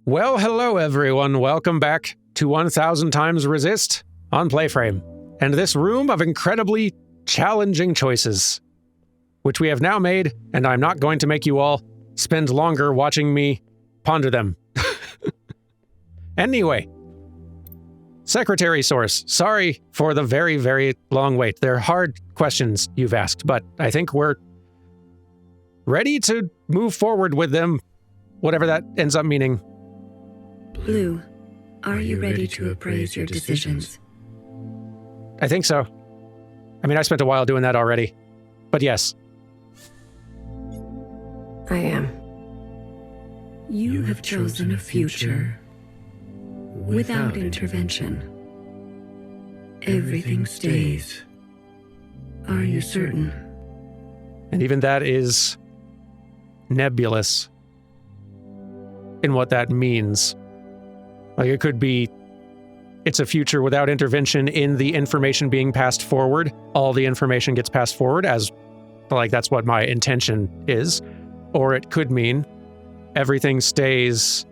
Well, hello everyone. Welcome back to 1000xRESIST on PlayFrame, and this room of incredibly challenging choices, which we have now made, and I'm not going to make you all spend longer watching me ponder them. Anyway, Secretary Source, sorry for the very, very long wait. They're hard questions you've asked, but I think we're ready to move forward with them, whatever that ends up meaning. Blue, are you ready to appraise your decisions? I think so. I mean, I spent a while doing that already, but yes. I am. You have chosen a future without intervention. Everything stays. Are you certain? And even that is nebulous in what that means. Like, it could be, it's a future without intervention in the information being passed forward. All the information gets passed forward as, like, that's what my intention is. Or it could mean everything stays,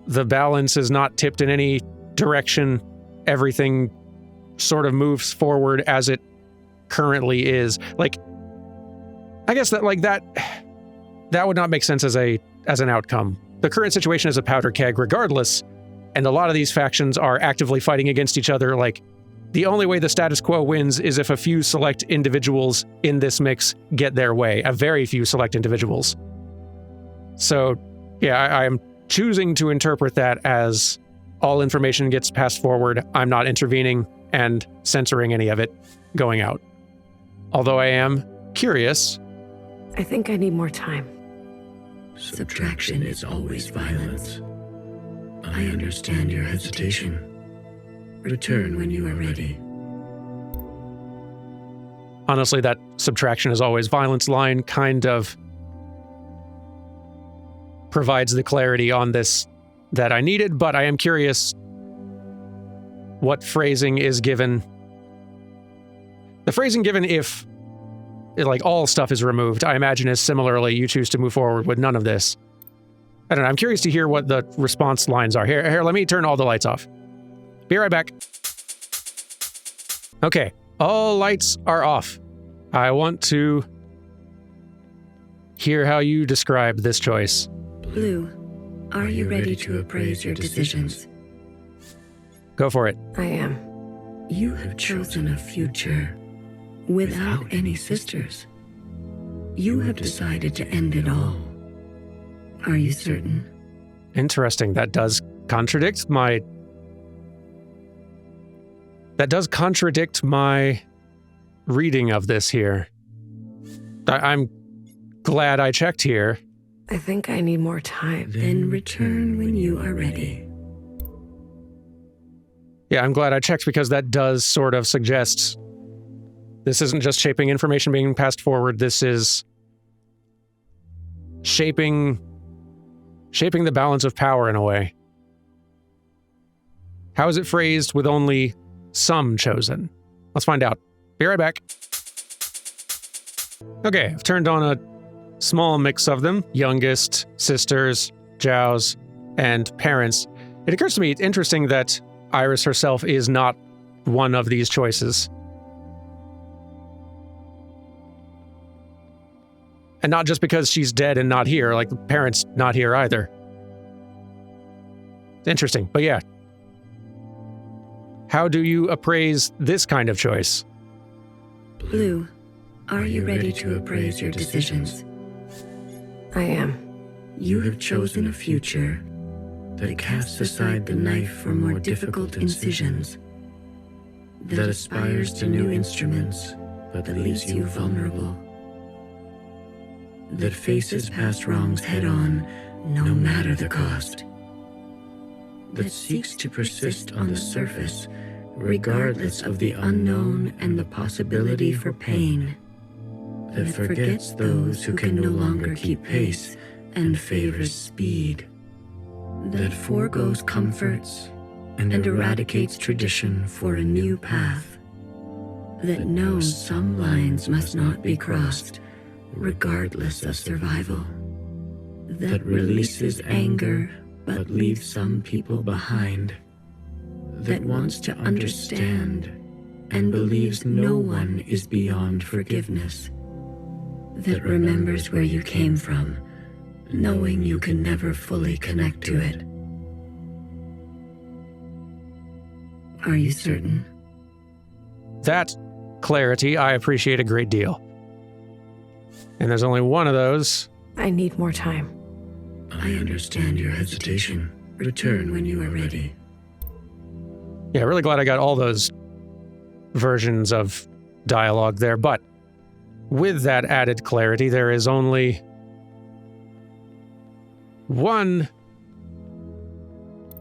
the balance is not tipped in any direction. Everything sort of moves forward as it currently is. Like, I guess that, like, that would not make sense as an outcome. The current situation is a powder keg regardless, and a lot of these factions are actively fighting against each other. Like, the only way the status quo wins is if a few select individuals in this mix get their way, a very few select individuals. So, yeah, I am choosing to interpret that as all information gets passed forward. I'm not intervening and censoring any of it going out. Although I am curious. I think I need more time. Subtraction is always violence. I understand your hesitation. Return when you are ready. Honestly, that subtraction is always violence line kind of provides the clarity on this that I needed, but I am curious what phrasing is given. The phrasing given if, like, all stuff is removed, I imagine is similarly you choose to move forward with none of this. I don't know, I'm curious to hear what the response lines are. Here, let me turn all the lights off. Be right back. Okay, all lights are off. I want to hear how you describe this choice. Blue, are you ready to appraise your decisions? Go for it. I am. You have chosen a future without any sisters. You have decided to end it all. Are you certain? Interesting. That does contradict my reading of this here. I'm glad I checked here. I think I need more time. Then return when you are ready. Yeah, I'm glad I checked because that does sort of suggest this isn't just shaping information being passed forward. This is shaping the balance of power in a way. How is it phrased with only some chosen? Let's find out. Be right back. Okay, I've turned on a small mix of them. Youngest, sisters, Jows, and parents. It occurs to me it's interesting that Iris herself is not one of these choices. And not just because she's dead and not here, like the parents not here either. Interesting, but yeah. How do you appraise this kind of choice? Blue, Are you ready to appraise your decisions? I am. You have chosen a future that casts aside the knife for more difficult incisions, that aspires to new instruments, but that leaves you vulnerable, that faces past wrongs head-on, no matter the cost, that seeks to persist on the surface, regardless of the unknown and the possibility for pain, that forgets those who can no longer keep pace and favors speed, that forgoes comforts and eradicates tradition for a new path, that knows some lines must not be crossed, regardless of survival, that releases anger but leaves some people behind. That wants to understand and believes no one is beyond forgiveness. That remembers where you came from, knowing you can never fully connect to it. Are you certain? That clarity I appreciate a great deal. And there's only one of those. I need more time. I understand your hesitation. Return when you are ready. Yeah, really glad I got all those versions of dialogue there, but with that added clarity, there is only one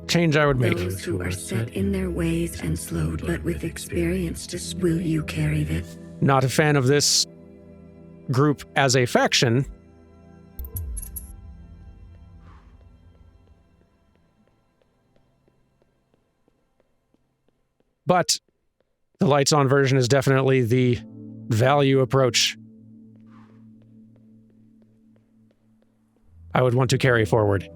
change I would make. Those who are set in their ways and slowed, but with experience, will you carry this? Not a fan of this group as a faction. But the lights on version is definitely the value approach I would want to carry forward.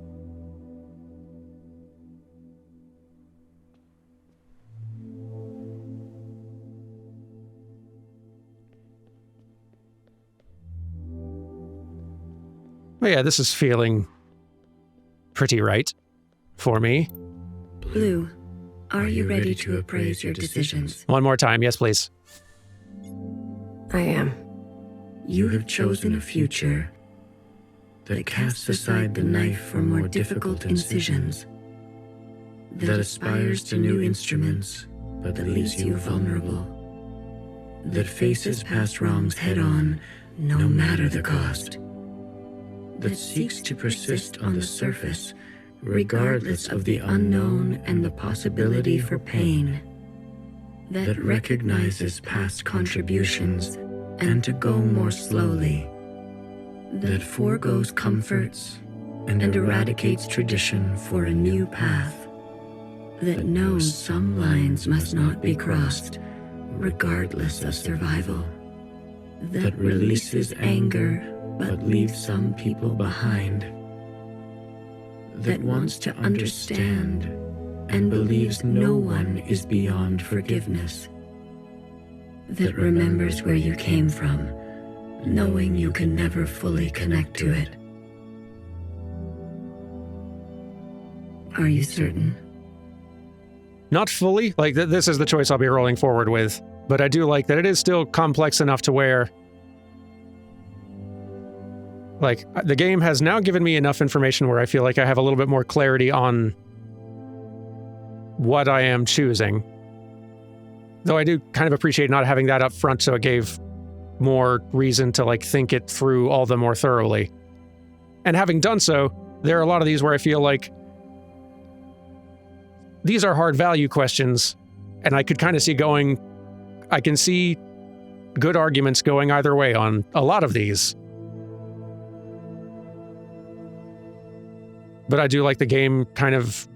Well, yeah, this is feeling pretty right for me. Blue, are you ready to appraise your decisions? One more time, yes, please. I am. You have chosen a future that casts aside the knife for more difficult incisions, that aspires to new instruments, but that leaves you vulnerable, that faces past wrongs head-on, no matter the cost, that seeks to persist on the surface, regardless of the unknown and the possibility for pain, that recognizes past contributions and to go more slowly, that foregoes comforts and eradicates tradition for a new path, that knows some lines must not be crossed, regardless of survival, that releases anger but leaves some people behind, that wants to understand and believes no one is beyond forgiveness, that remembers where you came from, knowing you can never fully connect to it. Are you certain? Not fully. Like, this is the choice I'll be rolling forward with. But I do like that it is still complex enough to where, like, the game has now given me enough information where I feel like I have a little bit more clarity on what I am choosing. Though I do kind of appreciate not having that up front, so it gave more reason to, like, think it through all the more thoroughly. And having done so, there are a lot of these where I feel like these are hard value questions, and I could kind of see going, I can see good arguments going either way on a lot of these. But I do like the game kind of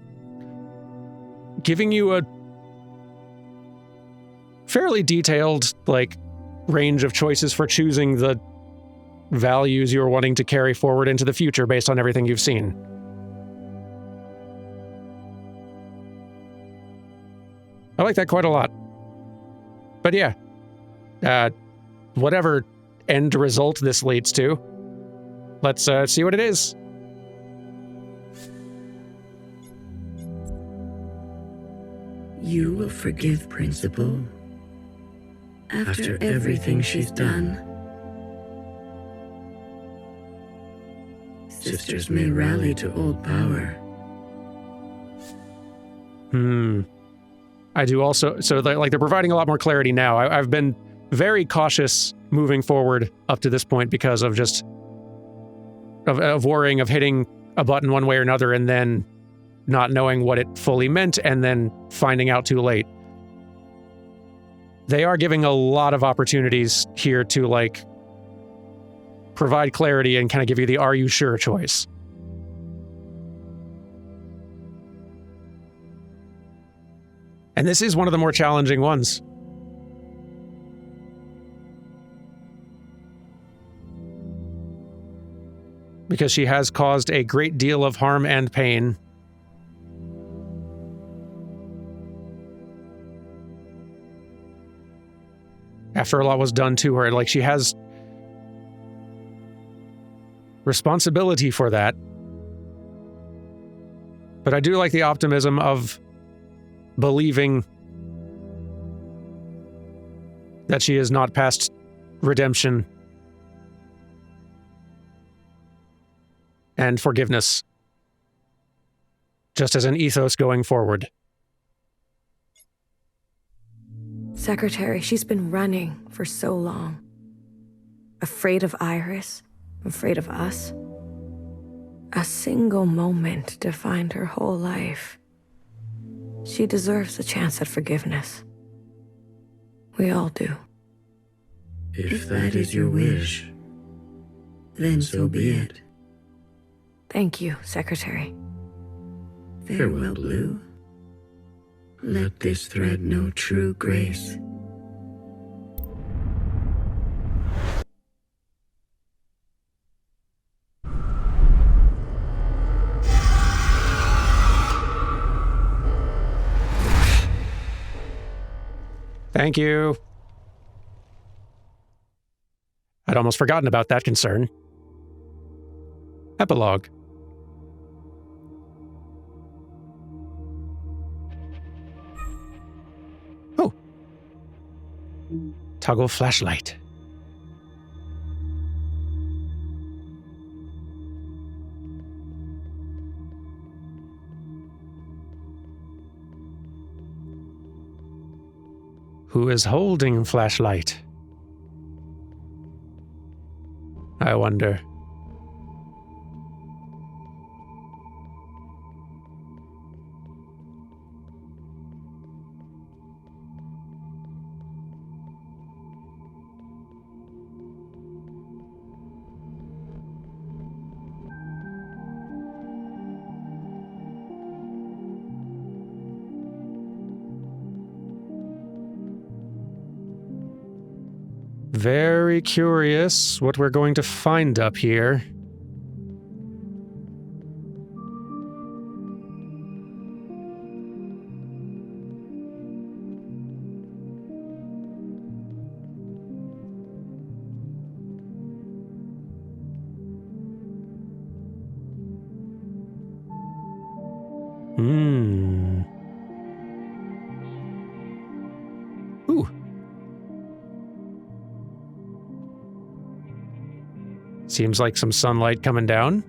giving you a fairly detailed, like, range of choices for choosing the values you're wanting to carry forward into the future based on everything you've seen. I like that quite a lot. But yeah, whatever end result this leads to, let's see what it is. You will forgive Principal after everything she's done. Sisters may rally to old power. I do also, so they're providing a lot more clarity now. I've been very cautious moving forward up to this point because of just of worrying of hitting a button one way or another and then not knowing what it fully meant and then finding out too late. They are giving a lot of opportunities here to, like, provide clarity and kind of give you the "are you sure" choice. And this is one of the more challenging ones. Because she has caused a great deal of harm and pain after a lot was done to her. Like, she has responsibility for that. But I do like the optimism of believing that she is not past redemption and forgiveness, just as an ethos going forward. Secretary, she's been running for so long. Afraid of Iris, afraid of us. A single moment defined her whole life. She deserves a chance at forgiveness. We all do. If that is your wish, then so be it. Thank you, Secretary. Farewell, Blue. Let this thread know true grace. Thank you. I'd almost forgotten about that concern. Epilogue. Oh. Toggle flashlight. Who is holding flashlight? I wonder. Very curious what we're going to find up here. Ooh. Seems like some sunlight coming down.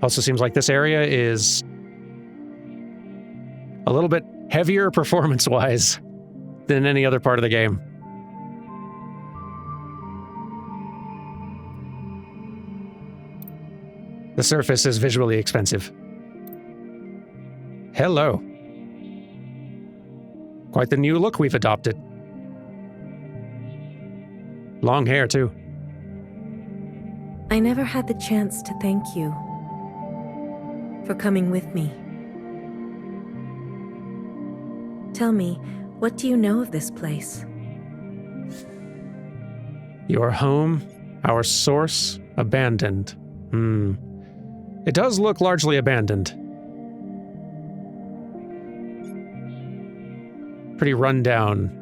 Also seems like this area is a little bit heavier performance-wise than any other part of the game. The surface is visually expensive. Hello. Quite the new look we've adopted. Long hair, too. I never had the chance to thank you for coming with me. Tell me, what do you know of this place? Your home, our source, abandoned. It does look largely abandoned. Pretty run down.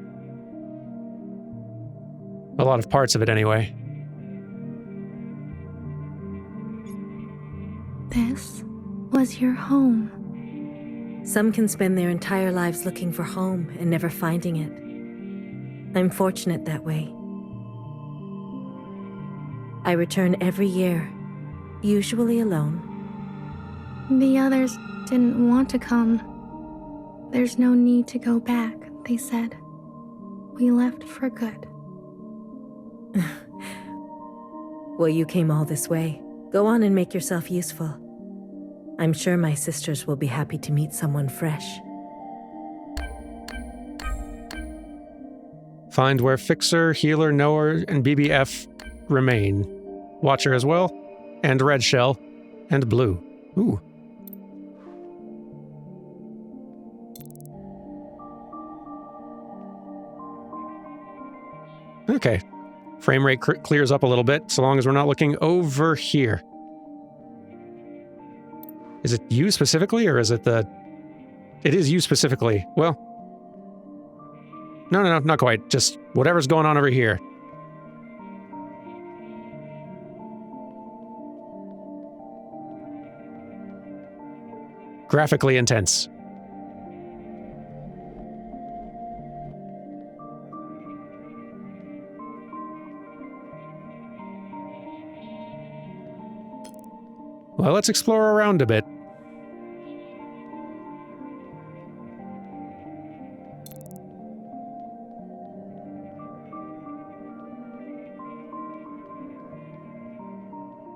A lot of parts of it, anyway. This was your home. Some can spend their entire lives looking for home and never finding it. I'm fortunate that way. I return every year, usually alone. The others didn't want to come. There's no need to go back, they said. We left for good. Well, you came all this way. Go on and make yourself useful. I'm sure my sisters will be happy to meet someone fresh. Find where Fixer, Healer, Knower, and BBF remain. Watcher as well, and Red Shell, and Blue. Ooh. Okay. Frame rate clears up a little bit, so long as we're not looking over here. Is it you specifically, or is it the It is you specifically. Well, no, not quite. Just whatever's going on over here. Graphically intense. Well, let's explore around a bit.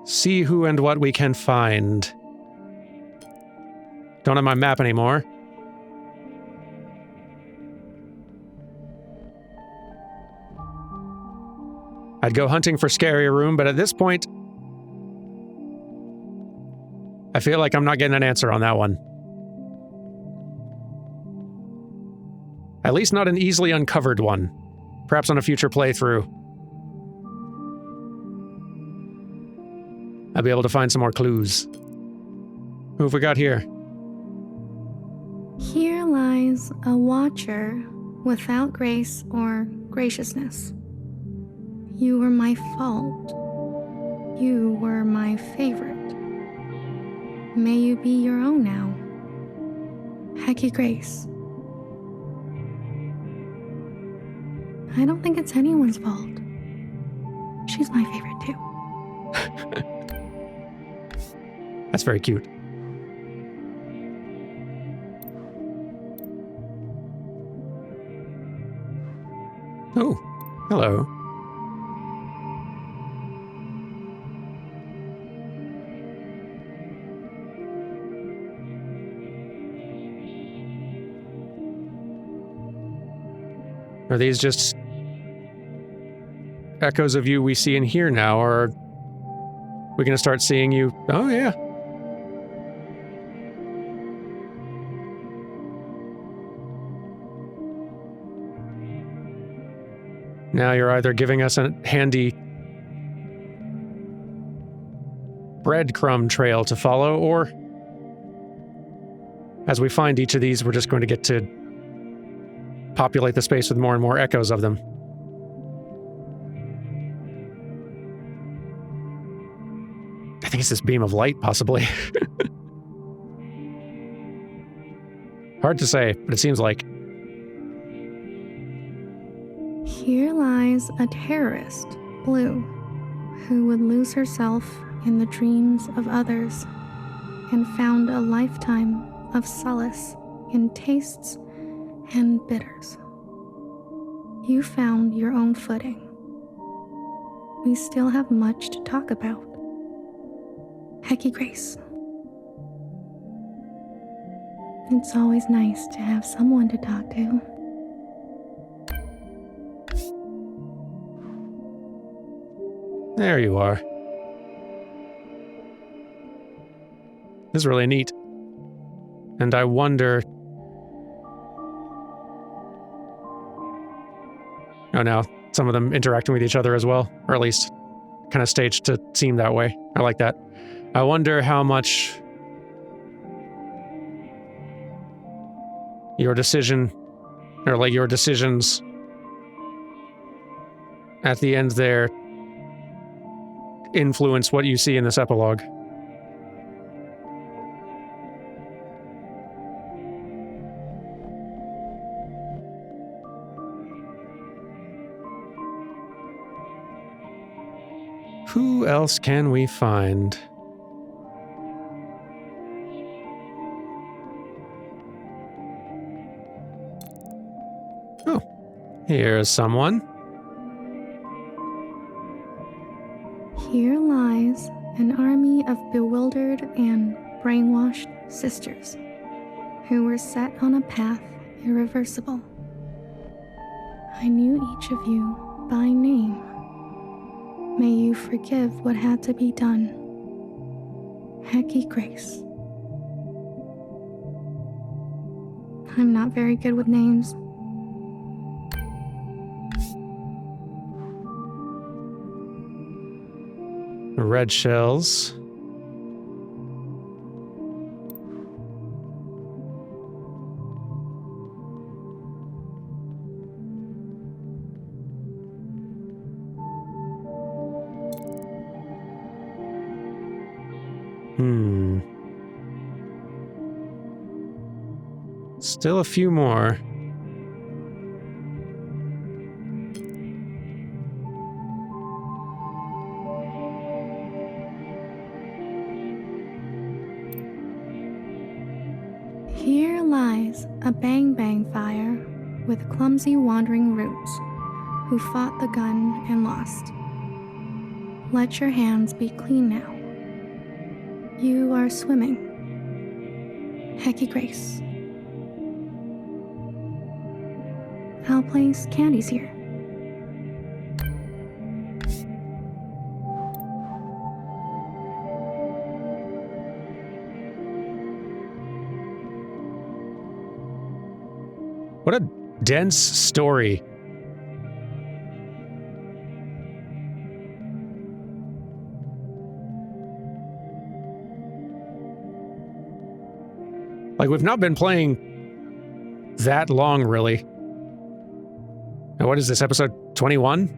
See who and what we can find. Don't have my map anymore. I'd go hunting for scary room, but at this point, I feel like I'm not getting an answer on that one. At least not an easily uncovered one. Perhaps on a future playthrough. I'll be able to find some more clues. Who have we got here? Here lies a watcher without grace or graciousness. You were my fault. You were my favorite. May you be your own now. Hecky Grace. I don't think it's anyone's fault. She's my favorite too. That's very cute. Oh, hello. Are these just echoes of you we see and hear now, or are we going to start seeing you? Oh, yeah. Now you're either giving us a handy breadcrumb trail to follow, or as we find each of these, we're just going to get to populate the space with more and more echoes of them. I think it's this beam of light, possibly. Hard to say, but it seems like. Here lies a terrorist, Blue, who would lose herself in the dreams of others and found a lifetime of solace in tastes and bitters. You found your own footing. We still have much to talk about. Hecky Grace. It's always nice to have someone to talk to. There you are. This is really neat. And I wonder... Oh, now some of them interacting with each other as well, or at least kind of staged to seem that way. I like that. I wonder how much your decision, or like your decisions at the end there, influence what you see in this epilogue. Who else can we find? Oh, here's someone. Here lies an army of bewildered and brainwashed sisters who were set on a path irreversible. I knew each of you by name. May you forgive what had to be done. Hecky Grace. I'm not very good with names. Red shells. Still a few more. Here lies a bang-bang fire with clumsy wandering roots who fought the gun and lost. Let your hands be clean now. You are swimming. Hecky Grace. I'll place candies here. What a dense story. Like, we've not been playing that long, really. Now, what is this, episode 21?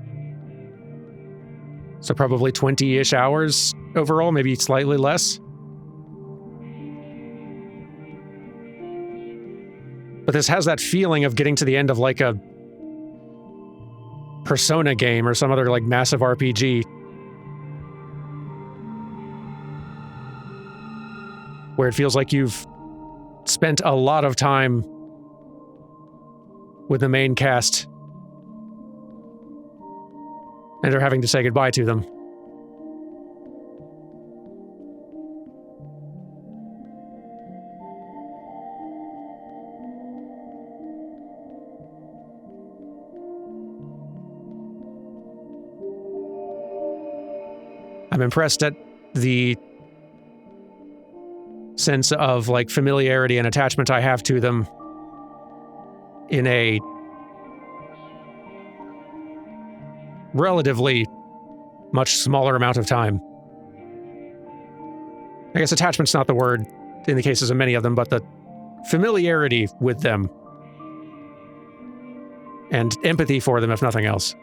So probably 20-ish hours overall, maybe slightly less. But this has that feeling of getting to the end of like a Persona game or some other like massive RPG. Where it feels like you've spent a lot of time with the main cast and are having to say goodbye to them. I'm impressed at the sense of like familiarity and attachment I have to them in a relatively much smaller amount of time. I guess attachment's not the word in the cases of many of them, but the familiarity with them and empathy for them, if nothing else.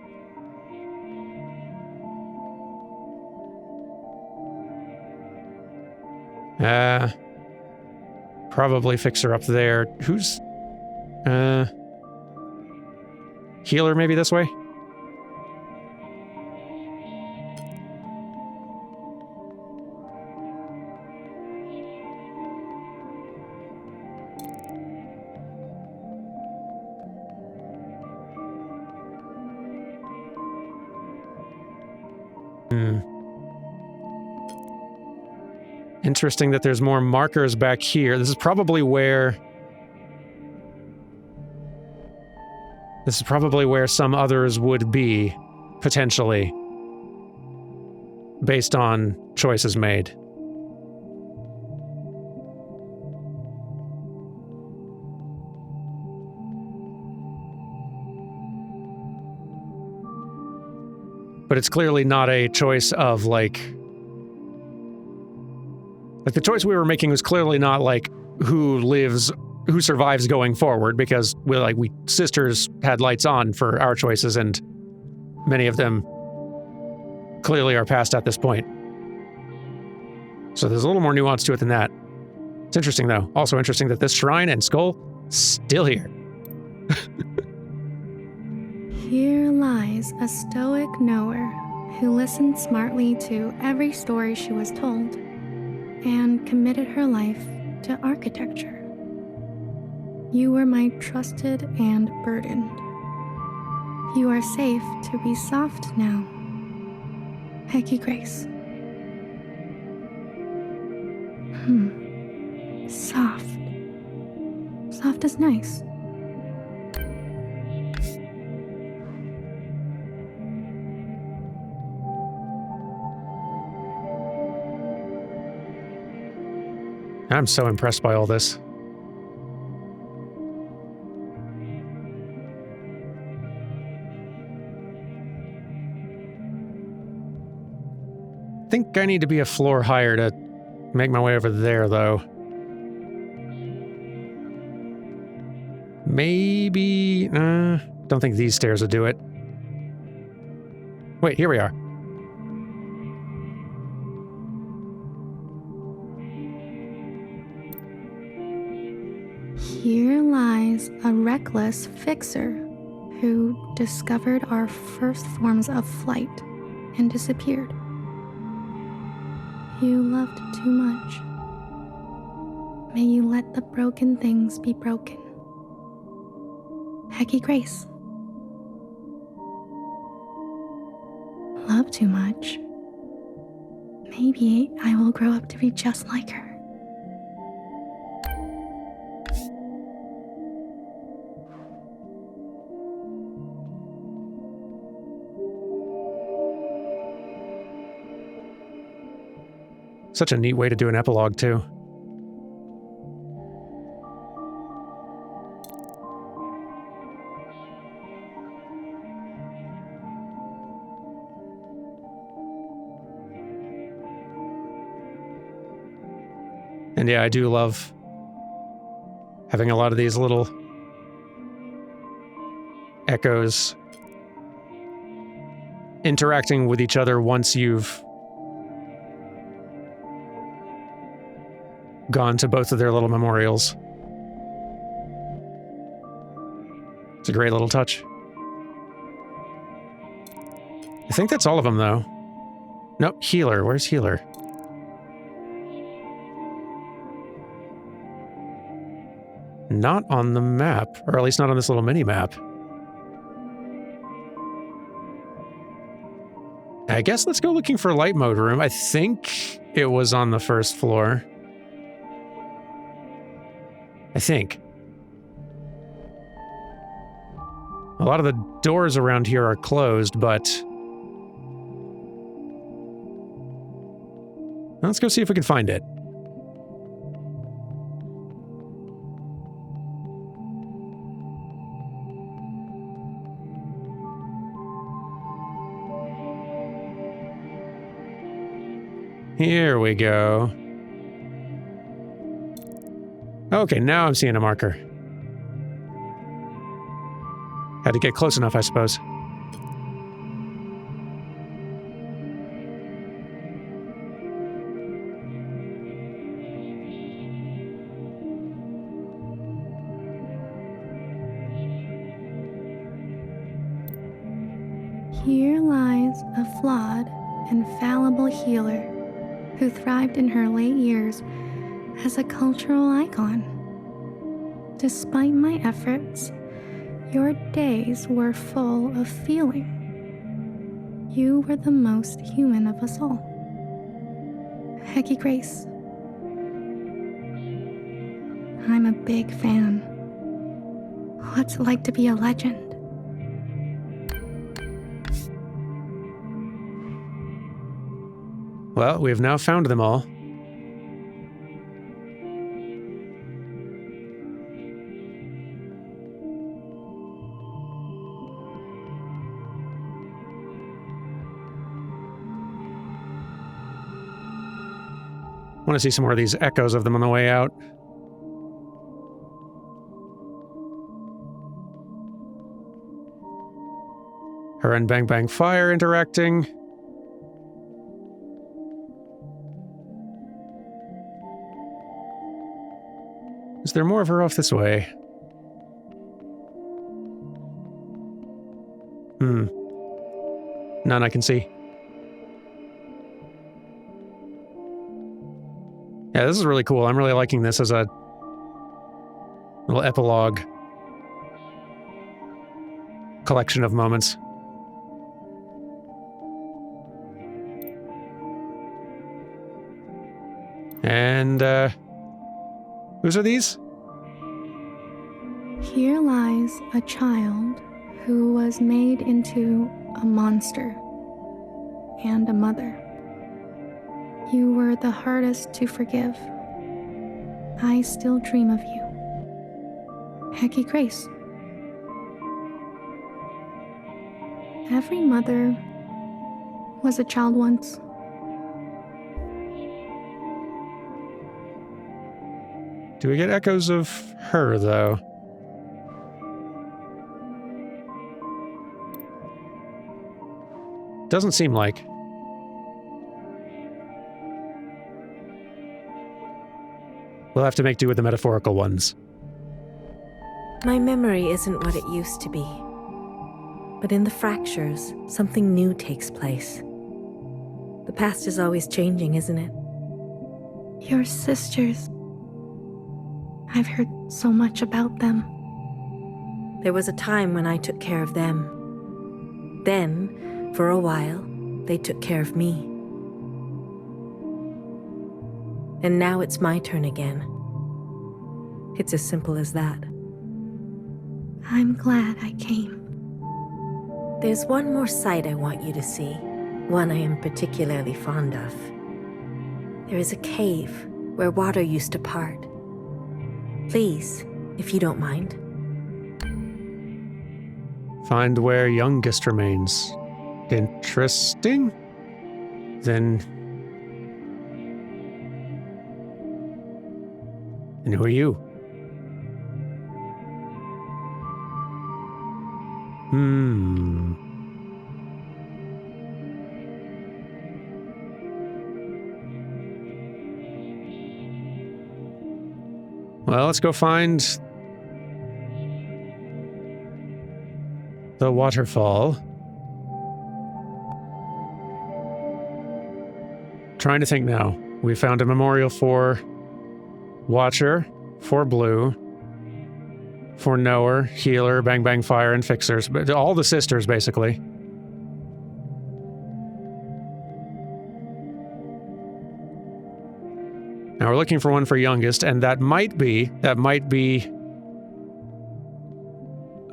Probably fix her up there. Who's... healer maybe this way? Interesting that there's more markers back here. This is probably where some others would be, potentially, based on choices made. But it's clearly not a choice of, like, the choice we were making was clearly not like who survives going forward, because we sisters had lights on for our choices, and many of them clearly are past at this point. So there's a little more nuance to it than that. It's interesting though. Also interesting that this shrine and skull still here. Here lies a stoic knower who listened smartly to every story she was told and committed her life to architecture. You were my trusted and burdened. You are safe to be soft now. Hecky Grace. Soft. Soft is nice. I'm so impressed by all this. I think I need to be a floor higher to make my way over there, though. Maybe... don't think these stairs would do it. Wait, here we are. Here lies a reckless fixer who discovered our first forms of flight and disappeared. You loved too much. May you let the broken things be broken. Hecky Grace. Love too much. Maybe I will grow up to be just like her. Such a neat way to do an epilogue, too. And yeah, I do love having a lot of these little echoes interacting with each other once you've gone to both of their little memorials. It's a great little touch. I think that's all of them, though. Nope, Healer. Where's Healer? Not on the map, or at least not on this little mini-map. I guess let's go looking for light mode room. I think it was on the first floor. I think. A lot of the doors around here are closed, but... let's go see if we can find it. Here we go. Okay, now I'm seeing a marker. Had to get close enough, I suppose. Here lies a flawed and fallible healer who thrived in her late years as a cultural icon. Despite my efforts, your days were full of feeling. You were the most human of us all. Hecky Grace. I'm a big fan. What's it like to be a legend? Well, we have now found them all. I want to see some more of these echoes of them on the way out. Her and Bang Bang Fire interacting. Is there more of her off this way? None I can see. Yeah, this is really cool. I'm really liking this as a little epilogue collection of moments. And, whose are these? Here lies a child who was made into a monster and a mother. You were the hardest to forgive. I still dream of you. Hecky Grace. Every mother was a child once. Do we get echoes of her, though? Doesn't seem like. We'll have to make do with the metaphorical ones. My memory isn't what it used to be. But in the fractures, something new takes place. The past is always changing, isn't it? Your sisters. I've heard so much about them. There was a time when I took care of them. Then, for a while, they took care of me. And now it's my turn again. It's as simple as that. I'm glad I came. There's one more sight I want you to see, one I am particularly fond of. There is a cave where water used to part. Please, if you don't mind. Find where youngest remains. Interesting. Then who are you? Well, let's go find the waterfall. Trying to think now. We found a memorial for Watcher, for Blue, for Knower, Healer, Bang Bang Fire, and Fixers. But all the sisters, basically. Now we're looking for one for youngest, and that might be a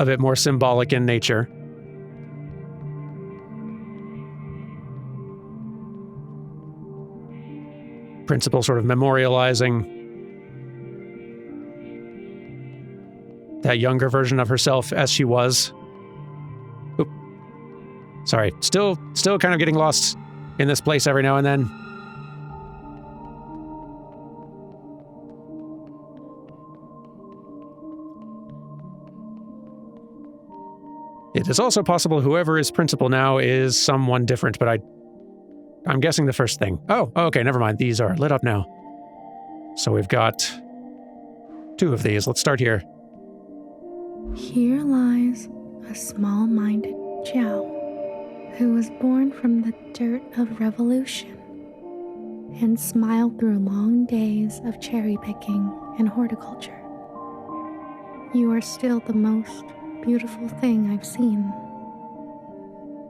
bit more symbolic in nature. Principal sort of memorializing that younger version of herself as she was. Oop. Sorry, still kind of getting lost in this place every now and then. It is also possible whoever is principal now is someone different, but I'm guessing the first thing. Oh, okay, never mind. These are lit up now. So we've got 2 of these. Let's start here. Here lies a small-minded Jiao who was born from the dirt of revolution and smiled through long days of cherry picking and horticulture. You are still the most beautiful thing I've seen.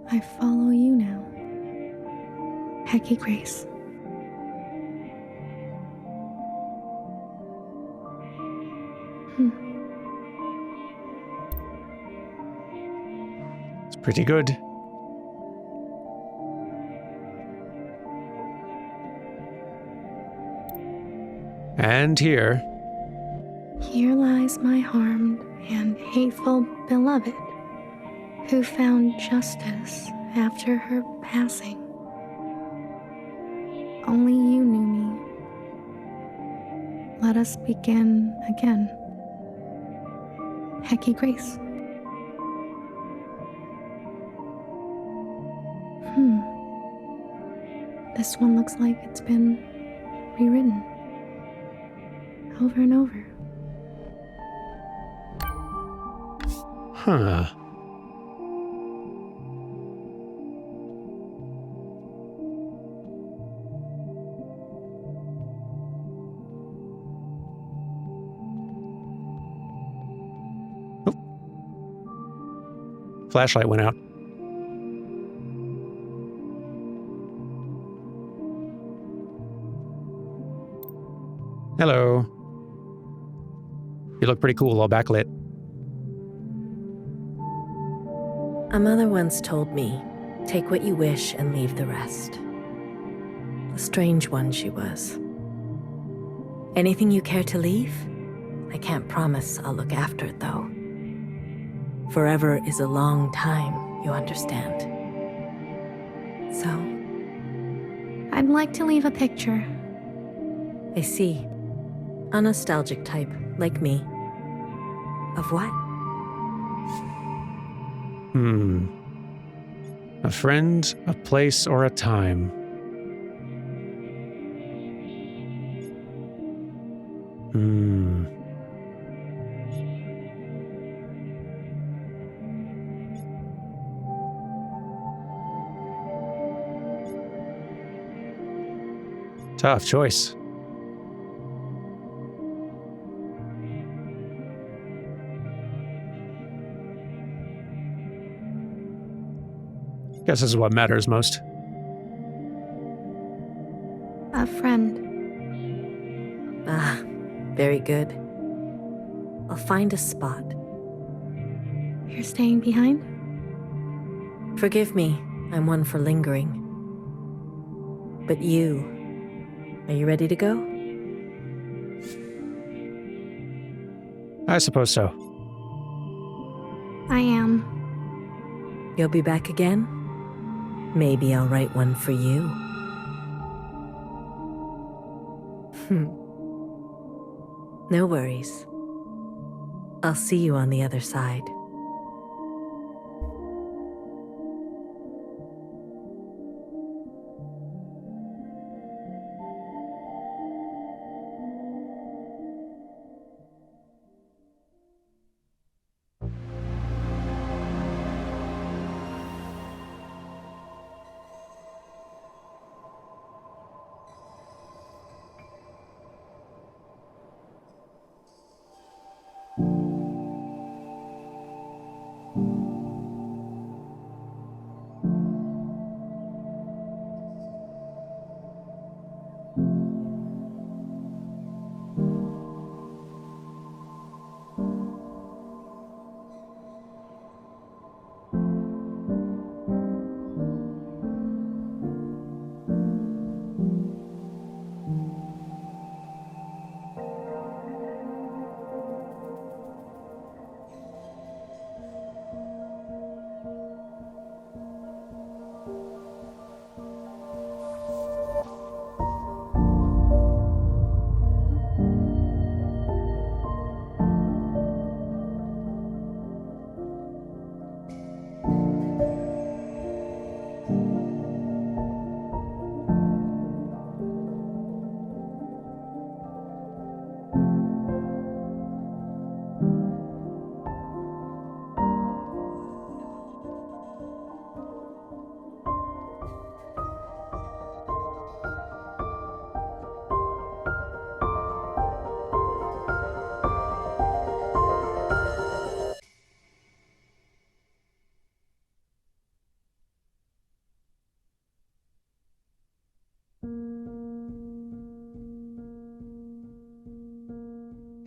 I follow you now. Hecky Grace. It's pretty good. And here. Here lies my harmed and hateful beloved, who found justice after her passing. Only you knew me. Let us begin again. Hecky Grace. This one looks like it's been rewritten. Over and over. Huh. Oh. Flashlight went out. Hello. You look pretty cool, all backlit. A mother once told me, take what you wish and leave the rest. A strange one she was. Anything you care to leave? I can't promise I'll look after it, though. Forever is a long time, you understand. So? I'd like to leave a picture. I see. A nostalgic type, like me. Of what? A friend, a place, or a time. Tough choice. Guess this is what matters most. A friend. Ah, very good. I'll find a spot. You're staying behind? Forgive me, I'm one for lingering. But you, are you ready to go? I suppose so. I am. You'll be back again? Maybe I'll write one for you. No worries. I'll see you on the other side.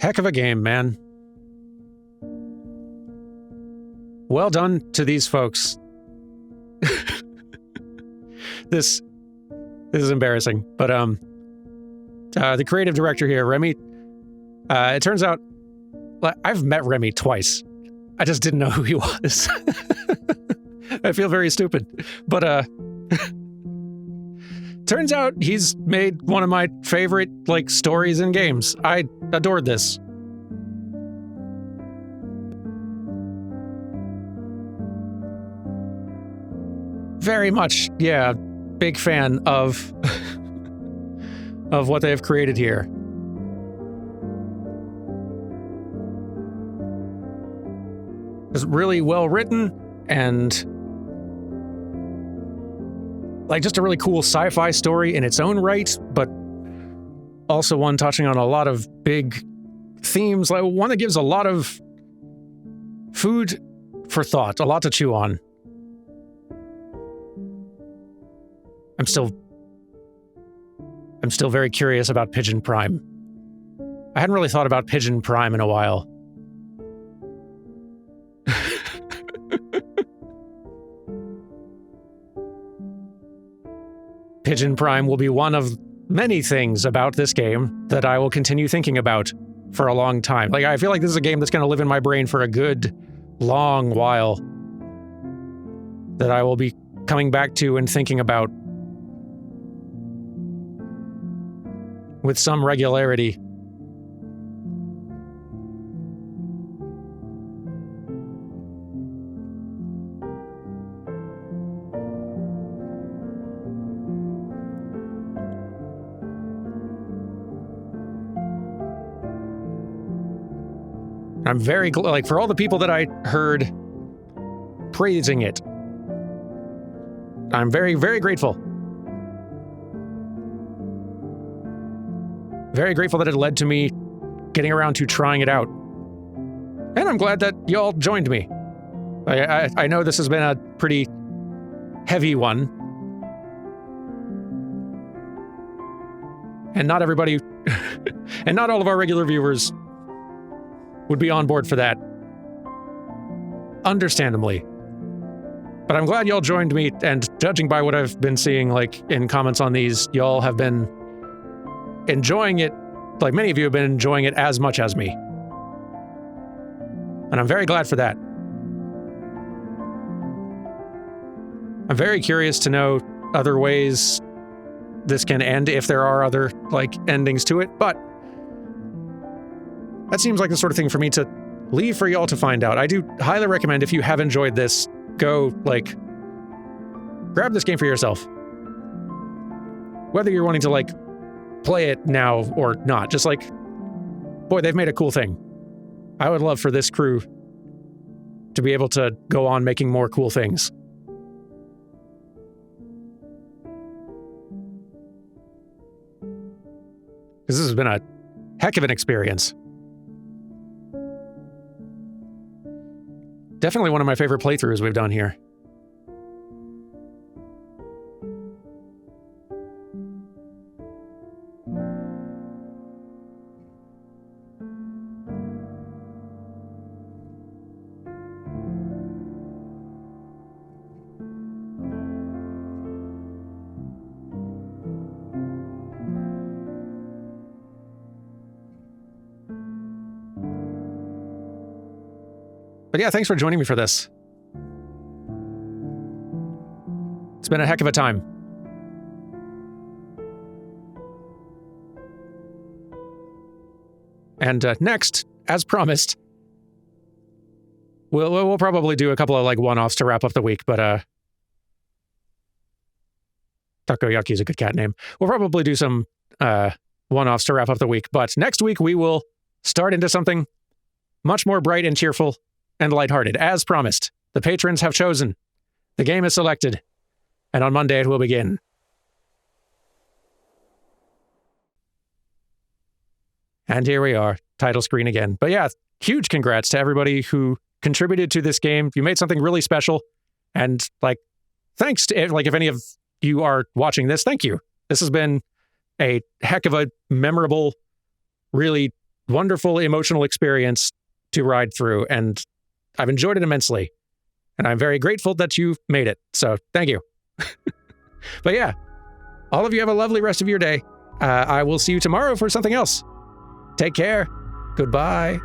Heck of a game, man. Well done to these folks. This is embarrassing, but the creative director here, Remy, it turns out I've met Remy twice. I just didn't know who he was. I feel very stupid, but turns out he's made one of my favorite stories in games. I adored this. Very much, yeah, big fan of of what they have created here. It's really well written and just a really cool sci-fi story in its own right, but also one touching on a lot of big themes, one that gives a lot of food for thought, a lot to chew on. I'm still very curious about Pigeon Prime. I hadn't really thought about Pigeon Prime in a while. Pigeon Prime will be one of many things about this game that I will continue thinking about for a long time. I feel like this is a game that's going to live in my brain for a good, long while, that I will be coming back to and thinking about with some regularity. I'm very for all the people that I heard praising it, I'm very, very grateful. very grateful that it led to me getting around to trying it out. And I'm glad that y'all joined me. I know this has been a pretty heavy one. And not everybody, and not all of our regular viewers would be on board for that. Understandably. But I'm glad y'all joined me, and judging by what I've been seeing, like, in comments on these, y'all have been enjoying it, like many of you have been enjoying it as much as me. And I'm very glad for that. I'm very curious to know other ways this can end, if there are other, like, endings to it, but that seems like the sort of thing for me to leave for y'all to find out. I do highly recommend, if you have enjoyed this, go, like, grab this game for yourself. Whether you're wanting to, like, play it now or not, just like, boy, they've made a cool thing. I would love for this crew to be able to go on making more cool things. Because this has been a heck of an experience. Definitely one of my favorite playthroughs we've done here. But yeah, thanks for joining me for this. It's been a heck of a time. And next, as promised, we'll probably do a couple of, like, one-offs to wrap up the week, but Takoyaki is a good cat name. We'll probably do some one-offs to wrap up the week, but next week we will start into something much more bright and cheerful and lighthearted. As promised, the patrons have chosen. The game is selected. And on Monday it will begin. And here we are, title screen again. But yeah, huge congrats to everybody who contributed to this game. You made something really special. And, like, thanks to, like, if any of you are watching this, thank you. This has been a heck of a memorable, really wonderful, emotional experience to ride through. And I've enjoyed it immensely, and I'm very grateful that you made it. So thank you. But yeah, all of you have a lovely rest of your day. I will see you tomorrow for something else. Take care. Goodbye.